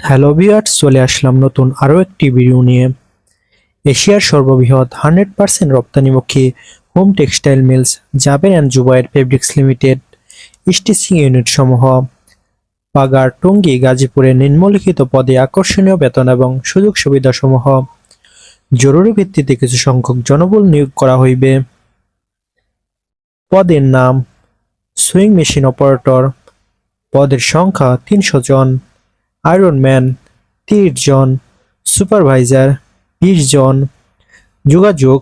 Hello viewers, চলে আসলাম নতুন আরও একটি ভিডিও নিয়ে। এশিয়ার সর্ববৃহৎ 100% রপ্তানিমুখী home textile mills Jaber and Zubair fabrics limited stitching unit সমূহ পাগার, টঙ্গী, গাজীপুরে নিম্নলিখিত পদে আকর্ষণীয় বেতন এবং সুযোগ সুবিধা সমূহ। জরুরি ভিত্তিতে কিছু সংখ্যক জনবল নিয়োগ করা হইবে। পদের নাম সুইং মেশিন অপারেটর, পদের সংখ্যা 300 জন। আয়রন ম্যান 30 জন, সুপারভাইজার 20 জন। যোগাযোগ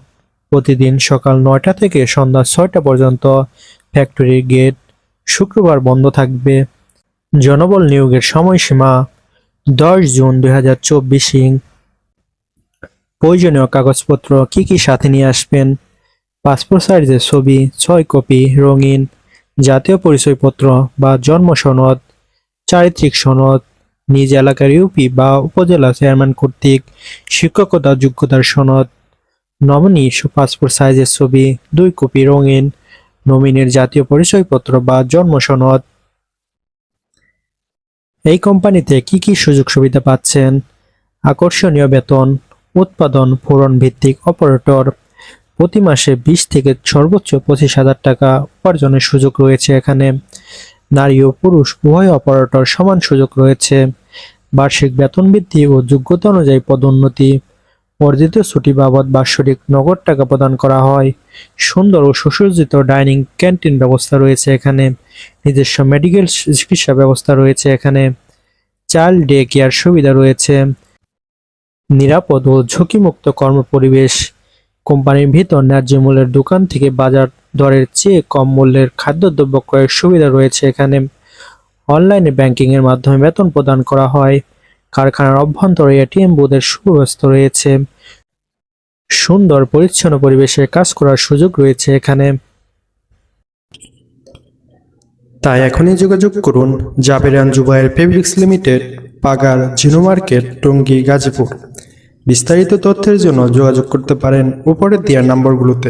প্রতিদিন সকাল 9টা থেকে সন্ধ্যা 6টা পর্যন্ত। ফ্যাক্টরির গেট শুক্রবার বন্ধ থাকবে। জনবল নিয়োগের সময়সীমা 10 জুন 2024। প্রয়োজনীয় কাগজপত্র কি কি সাথে নিয়ে আসবেন? পাসপোর্ট সাইজের ছবি 6 কপি, রঙিন জাতীয় পরিচয়পত্র বা জন্ম সনদ, চারিত্রিক সনদ, নিজ এলাকার ইউপি বা উপজেলা চেয়ারম্যান কর্তৃক শিক্ষকতা যোগ্যতার সনদ, নমিনি পাসপোর্ট সাইজের ছবি 2 কপি, রঙিন নমিনির জাতীয় পরিচয়পত্র বা জন্ম সনদ। এই কোম্পানিতে কি কি সুযোগ সুবিধা পাচ্ছেন? আকর্ষণীয় বেতন, উৎপাদন পূরণ ভিত্তিক অপারেটর, প্রতি মাসে 20 থেকে সর্বোচ্চ 25,000 টাকা উপার্জনের সুযোগ রয়েছে এখানে। নারী ও পুরুষ উভয় অপারেটর সমান সুযোগ রয়েছে। বার্ষিক বেতন বৃদ্ধি ও যোগ্যতা অনুযায়ী পদোন্নতি। অর্জিত ছুটি বাবদ বাৎসরিক নগদ টাকা প্রদান করা হয়। সুন্দর ও সুসজ্জিত ডাইনিং ক্যান্টিন ব্যবস্থা রয়েছে এখানে। নিজস্ব মেডিকেল চিকিৎসা ব্যবস্থা রয়েছে এখানে। চাইল্ড ডে কেয়ার সুবিধা রয়েছে। নিরাপদ ও ঝুঁকিমুক্ত কর্মপরিবেশ। কোম্পানির ভিতর ন্যায্য মূল্যের দোকান থেকে বাজার দরের চেয়ে কম মূল্যের খাদ্যদ্রব্য ক্রয়ের সুবিধা রয়েছে এখানে। অনলাইনে ব্যাংকিং এর মাধ্যমে বেতন প্রদান করা হয়। কারখানার অভ্যন্তরে এটিএম বুথের সুব্যবস্থা রয়েছে। সুন্দর পরিচ্ছন্ন পরিবেশে কাজ করার সুযোগ রয়েছে এখানে। তাই এখনই যোগাযোগ করুন Jaber and Zubair fabrics limited, Pagar, Gino market, Tongi, Gazipur. বিস্তারিত তথ্যের জন্য যোগাযোগ করতে পারেন উপরের দেওয়া নম্বরগুলোতে।